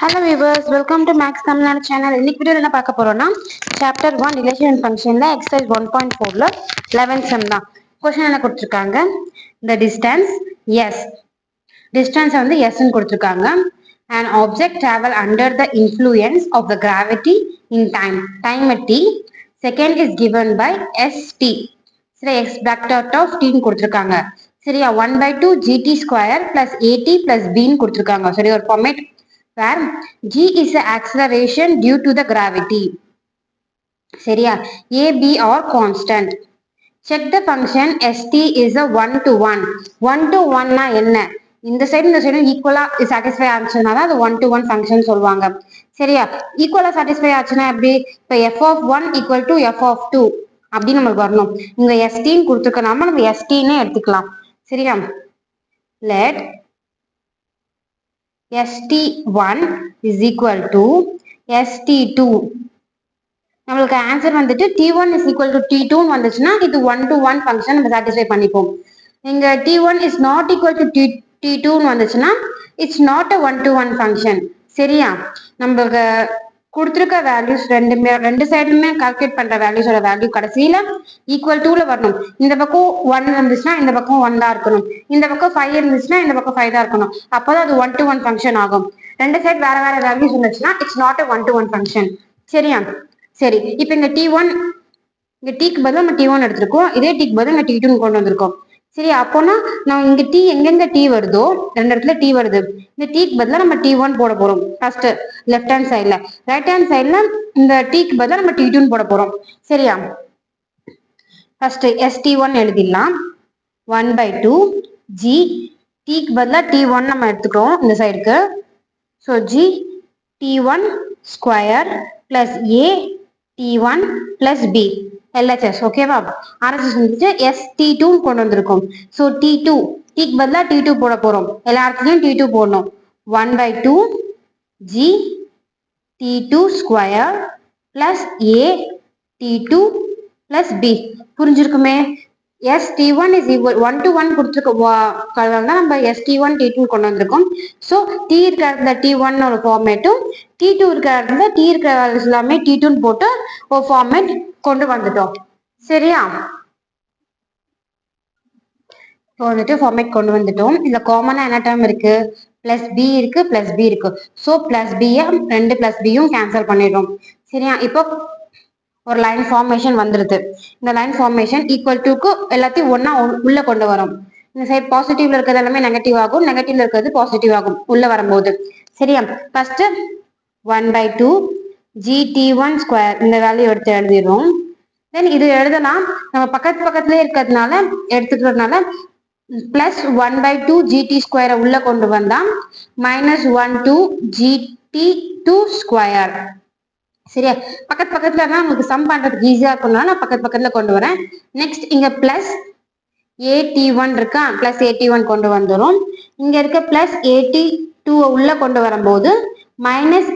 Hello viewers, welcome to Max Tamil channel. இன்னைக்கு வீடியோல என்ன பார்க்க போறோம்னா சாப்டர் 1 ரிலேஷன் அண்ட் ஃபங்க்ஷன்ல எக்சர்சைஸ் 1.4ல 11th சம் தான். क्वेश्चन என்ன கொடுத்திருக்காங்க? The distance s. Distance வந்து s ன்னு கொடுத்திருக்காங்க. An object travel under the influence of the gravity in time. Time at t. Second is given by st. சரி x bracket of t ன்னு கொடுத்திருக்காங்க. சரியா 1/2 gt square plus at plus b ன்னு கொடுத்திருக்காங்க. சரி ஒரு format where g is the acceleration due to the gravity. சரியா a b are constant. Check the function st is a 1 to 1. 1 to 1 னா என்ன? இந்த சைடு ஈக்குவலா சாட்டிஸ்ஃபை ஆச்சுன்னா தான் அது 1 to 1 ஃபங்க்ஷன் சொல்லுவாங்க. சரியா ஈக்குவலா சாட்டிஸ்ஃபை ஆச்சுன்னா எப்படி? இப்போ f of 1 equal to f of 2 அப்படின்னு நம்மளுக்கு வரணும். இங்க st ன்னு கொடுத்துருக்கனாம நம்ம st ன்னு எடுத்துக்கலாம். சரியா let st1 is equal to st2. நம்மளுக்கு ஆன்சர் வந்துட்டு t1 is equal to t2 வந்துச்சுன்னா இது 1 to 1 ஃபங்க்ஷன் நம்ம சாட்டிஸ்ஃபை பண்ணிப்போம். இங்க t1 is not equal to t2 வந்துச்சுன்னா it's not a 1 to 1 function. சரியா நம்மளுக்கு கொடுத்துருக்க வேல்யூஸ் ரெண்டு சைடுமே கால்குலேட் பண்ற வேல்யூஸோட வேல்யூ கடைசியில ஈக்குவல் டூல வரணும். இந்த பக்கம் 1 இருந்துச்சுன்னா இந்த பக்கம் 1 தான் இருக்கணும். இந்த பக்கம் 5 இருந்துச்சுன்னா இந்த பக்கம் 5 தான் இருக்கணும். அப்போதான் அது 1 to 1 ஃபங்க்ஷன் ஆகும். ரெண்டு சைடு வேற வேற வேல்யூஸ் இருந்துச்சுன்னா it's not a 1 to 1 function. சரியா சரி இப்போ இங்க t1 இங்க டீக்கு பதில் நம்ம t1 எடுத்திருக்கோம். இதே டீக்கு பதில் இங்க t2 கொண்டு வந்திருக்கோம். சரி அப்போனா நம்ம இங்க t எங்கெங்க t வருதோ ரெண்டு இடத்துல t வருது. இந்த டீக்கு பதிலா நம்ம t1 போட போறோம். ஃபர்ஸ்ட் லெஃப்ட் ஹேண்ட் சைட்ல, ரைட் ஹேண்ட் சைட்ல இந்த டீக்கு பதிலா நம்ம t2 போட போறோம். சரியா ஃபர்ஸ்ட் st1 எழுதிடலாம். 1/2 g டீக்கு பதிலா t1 நம்ம எடுத்துக்கிறோம் இந்த சைடுக்கு. So g t1 square plus a t1 plus b LHS. ஓகேவா RHS வந்துட்டு st2 கொண்டு வந்திருக்கோம். ஸோ t2 டீக்கு பதிலா t2 போட போறோம். எல்லா இடத்துலயும் t2 போடணும். 1/2 g t2 square plus a t2 plus b. புரிஞ்சிருக்குமே? st1 is equal 1 to 1 கொடுத்துருக்கோம். நம்ம st1 t2 கொண்டு வந்திருக்கோம். ஸோ t இருக்கிற இடத்துல t1 ஒரு ஃபார்மேட்டும் t2 இருக்கிற இடத்துல t இருக்கிற வேல்யூஸ் எல்லாமே t2 போட்டு ஒரு ஃபார்மேட் கொண்டு வந்துட்டோம். சரியா இப்போ வந்துட்டு ஃபார்மேட் கொண்டு வந்துட்டோம். இதுல காமனா என்ன டேர்ம் இருக்கு? பிளஸ் பி இருக்கு, பிளஸ் பி இருக்கு. ஸோ பிளஸ் பியை ரெண்டு பிளஸ் பியும் கேன்சல் பண்ணிடுறோம். சரியா இப்போ ஒரு லைன் ஃபார்மேஷன் வந்துருது. இந்த லைன் ஃபார்மேஷன் ஈக்குவல் டுக்கு எல்லாத்தையும் ஒன்னா உள்ள கொண்டு வரும். இந்த சைட் பாசிட்டிவ்ல இருக்கிறது எல்லாமே நெகட்டிவ் ஆகும், நெகட்டிவ்ல இருக்கிறது பாசிட்டிவ் ஆகும் உள்ள வரும்போது. சரியா ஃபர்ஸ்ட் 1/2 gt1 ஸ்கொயர் இந்த வேல்யூ எடுத்து எழுதிடுறோம். தென் இது எழுதலாம். நம்ம பக்கத்துலயே இருக்கிறதுனால எடுத்துக்கிறதுனால பிளஸ் 1/2 gt ஸ்கொயரை உள்ள கொண்டு வந்தா -1/2 gt2 ஸ்கொயர். சரியா பக்கத்துல தான் உங்களுக்கு சம் பண்றதுக்கு ஈஸியா இருக்கும்னால நான் பக்கத்துல கொண்டு வரேன். நெக்ஸ்ட் இங்க பிளஸ் at1 இருக்கா, பிளஸ் at1 கொண்டு வந்துடும். இங்க இருக்க பிளஸ் at2 உள்ள கொண்டு வரும்போது மைனஸ்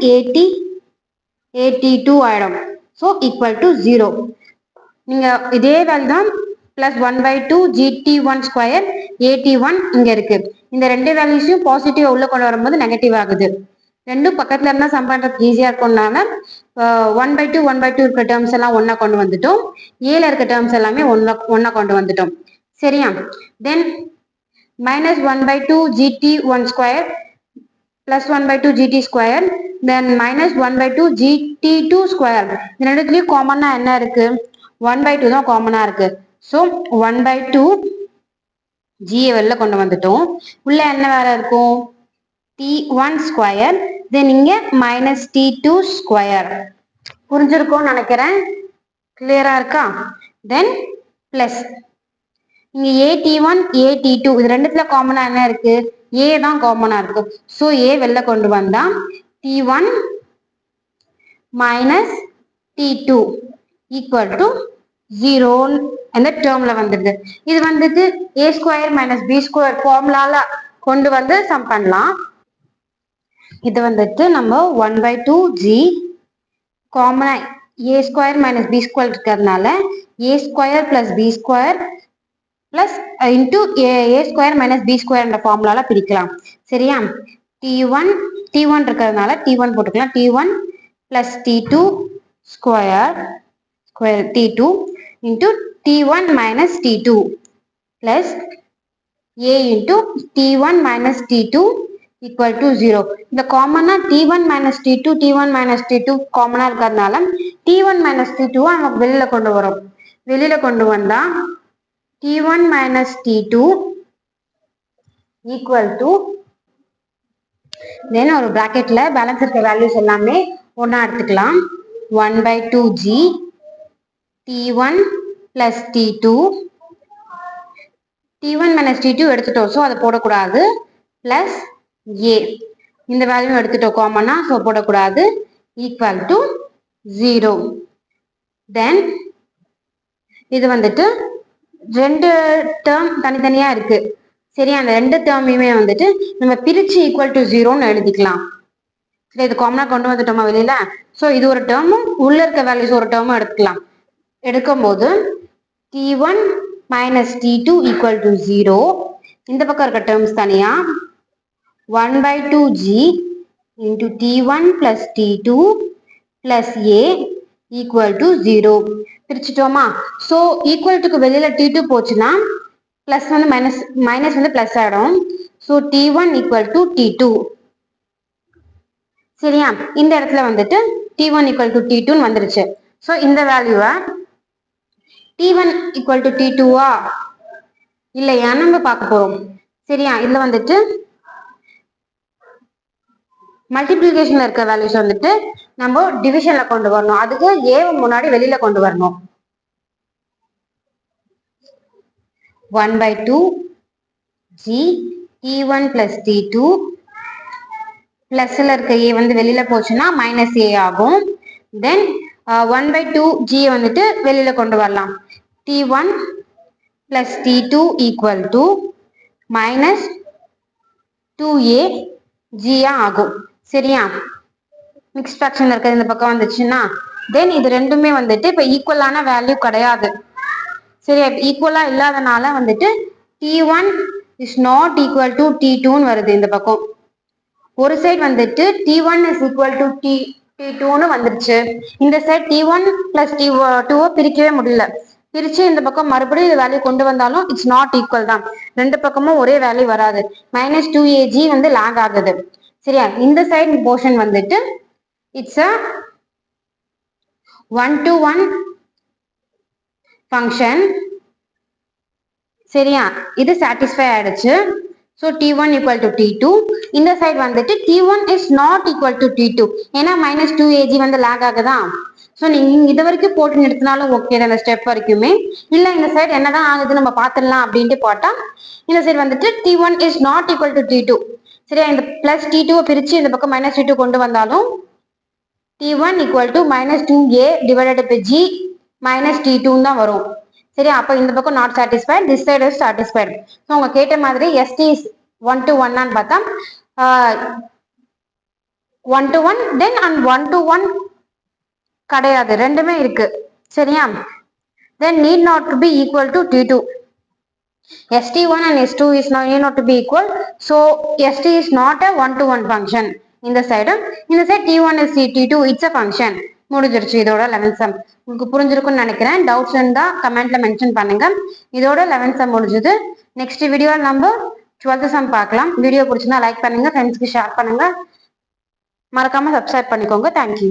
at2 ஆயிடும். So equal to 0. நீங்க இதே வேல்யூ தான் பிளஸ் 1/2 gt1 ஸ்கொயர் at1 இங்க இருக்கு. இந்த ரெண்டு வேல்யூஸையும் பாசிட்டிவ் உள்ள கொண்டு வரும்போது நெகட்டிவ் ஆகுது. ரெண்டும் பக்கத்துல இருந்தா சம் பண்றதுக்கு ஈஸியா இருக்கும்னால 1/2 இருக்க டேர்ம்ஸ் எல்லாம் ஒன்னா கொண்டு வந்துட்டோம். ஏல இருக்க டேர்ம்ஸ் எல்லாமே ஒன்னா கொண்டு வந்துட்டோம். சரியா தென் -1/2 gt1 square plus 1/2 gt square தென் -1/2 gt2 ஸ்கொயர். இந்த ரெண்டுத்துலயும் காமனா என்ன இருக்கு? 1/2 தான் காமனா இருக்கு. ஸோ 1/2 g வெளில கொண்டு வந்துட்டோம். உள்ள என்ன வேற இருக்கும்? t1 ஸ்கொயர் தென் இங்க -t2 ஸ்கொயர். புரிஞ்சிருக்கும்னு நினைக்கிறேன். கிளியரா இருக்கா? தென் பிளஸ் இங்க at1 at2 இது ரெண்டுத்துல காமனா என்ன இருக்கு? a தான் காமனா இருக்கு. ஸோ a வெளில கொண்டு வந்தா t1 t2 ஈக்குவல் டு 0 அந்த டேர்ம்ல வந்துடுது. இது வந்துட்டு a ஸ்கொயர் b ஸ்கொயர் ஃபார்முலால கொண்டு வந்து சம் பண்ணலாம். இது வந்துட்டு நம்ம 1/2 g காமனா a ஸ்கொயர் b ஸ்கொயர் இருக்கிறதுனால a square plus b square plus into a square b square என்ற ஃபார்முலால பிரிக்கலாம். சரியா t1 இருக்கிறதுனால t1 போட்டுக்கலாம். t1 plus t2 square t2 into t1 minus t2 plus a into t1 minus t2 equal to 0. இந்த காமனா t1 minus t2 காமனா இருக்கிறதுனால t1 minus t2 நமக்கு வெளியில கொண்டு வந்தா t1 minus t2 equal to then ஒரு bracketல பேலன்ஸ் இருக்க வேல்யூஸ் எல்லாமே ஒண்ணா எடுத்துக்கலாம். 1/2g t1 plus t2 t1 minus t2 எடுத்துட்டோம், ஸோ அதை போடக்கூடாது. பிளஸ் a இந்த வேல்யூ எடுத்துட்டோம் காமனா, ஸோ போடக்கூடாது. Equal to 0. தென் இது வந்துட்டு ரெண்டு டேர்ம் தனித்தனியா இருக்கு. சரி, அந்த ரெண்டு டேர்மையுமே வந்துட்டு நம்ம பிரிச்சு ஈக்குவல் டு 0ன்னு எழுதிக்கலாம். சரி, இது காமனா கொண்டு வந்துட்டோமா வெளியில. ஸோ இது ஒரு டேர்மும் உள்ள இருக்க வேல்யூஸ் ஒரு டேர்மும் எடுத்துக்கலாம். எடுக்கும்போது t1 minus t2 equal to 0. இந்த பக்கம் இருக்க டேர்ம்ஸ் தனியா 1/2g into t1 plus t2 plus a equal to 0. பிரிச்சுட்டோமா? ஸோ ஈக்குவல் டுக்கு வெளியில t2 போச்சுன்னா பிளஸ் வந்து மைனஸ் வந்து பிளஸ் ஆயிடும். So t1 equal to t2. சரியா? இந்த இடத்துல வந்துட்டு t1 equal to t2 வந்துருச்சு. ஸோ இந்த வேல்யூவை t1 equal to t2வா இல்லையா நம்ம பார்க்க போறோம். சரியா? இதுல வந்துட்டு மல்டிபிளிகேஷன்ல இருக்க வேல்யூஸ் வந்துட்டு நம்ம டிவிஷன்ல கொண்டு வரணும். அதுக்கு a முன்னாடி வெளியில கொண்டு வரணும். 1/2g t1 plus t2 பிளஸ்ல இருக்க a வந்து வெளியில போச்சுன்னா மைனஸ் a ஆகும். தென் 1/2g வந்துட்டு வெளியில கொண்டு வரலாம். t1 plus t2 equal to minus 2a g ஆகும். சரியா? மிக்ஸ் ஃபிராக்ஷன் இருக்கிறது இந்த பக்கம் வந்துச்சுன்னா தென் இது ரெண்டுமே வந்துட்டு இப்ப ஈக்குவலான வேல்யூ கிடையாது. சரியா? ஈக்குவலா இல்லாதனால வந்துட்டு t1 is not equal to t2ன்னு வருது. இந்த பக்கம் ஒரு சைடு வந்துட்டு t1 is equal to t2ன்னு வந்துருச்சு. இந்த சைடு t1 plus t2 பிரிக்கவே முடியல. பிரிச்சு இந்த பக்கம் மறுபடியும் இது வேல்யூ கொண்டு வந்தாலும் இட்ஸ் நாட் ஈக்குவல் தான். ரெண்டு பக்கமும் ஒரே வேல்யூ வராது. -2ag வந்து லாக் ஆகுது. சரியா? இந்த சைடு போர்ஷன் வந்துட்டு இட்ஸ் a 1-to-1 ஃபங்க்ஷன். சரியா? இது சாட்டிஸ்ஃபை ஆயிடுச்சு. So t1 equal to t2. இந்த சைடு வந்துட்டு t1 is not equal to t2. ஏன்னா -2ag வந்து லாக் ஆகுதா. ஸோ நீங்க இது வரைக்கும் போட்டு நிறுத்தினாலும் ஓகே தான், இந்த ஸ்டெப் வரைக்குமே. இல்லை இந்த சைடு என்னதான் ஆகுது நம்ம பார்த்துடலாம் அப்படின்ட்டு போட்டா இந்த சைடு வந்துட்டு t1 is not equal to t2. சரியா? இந்த பிளஸ் t2 பிரிச்சு இந்த பக்கம் -t2 கொண்டு வந்தாலும் t1 equal to -2a divided by g minus t2 தான் வரும். சரி, அப்போ இந்த பக்கம் not satisfied, this side is satisfied. So உங்க கேட்ட மாதிரி ST is 1-to-1 பார்த்தா 1-to-1 தென் அண்ட் 1-to-1 கிடையாது, ரெண்டுமே இருக்கு. சரியா? தென் need not to be equal to t2. st1 and s2 is need not to be equal. So st is not a 1-to-1 function. இந்த side t1 is t2 it's a function. முடிஞ்சிருச்சு இதோட 11th sum. உங்களுக்கு புரிஞ்சிருக்கும்னு நினைக்கிறேன். Doubts இருந்தா கமெண்ட்ல mention பண்ணுங்க. இதோட 11th sum முடிஞ்சது. நெக்ஸ்ட் வீடியோவில் நம்ம 12th sum பார்க்கலாம். வீடியோ பிடிச்சிருந்தா லைக் பண்ணுங்க, ஃப்ரெண்ட்ஸ்க்கு ஷேர் பண்ணுங்க, மறக்காம சப்ஸ்கிரைப் பண்ணிக்கோங்க. தேங்க்யூ.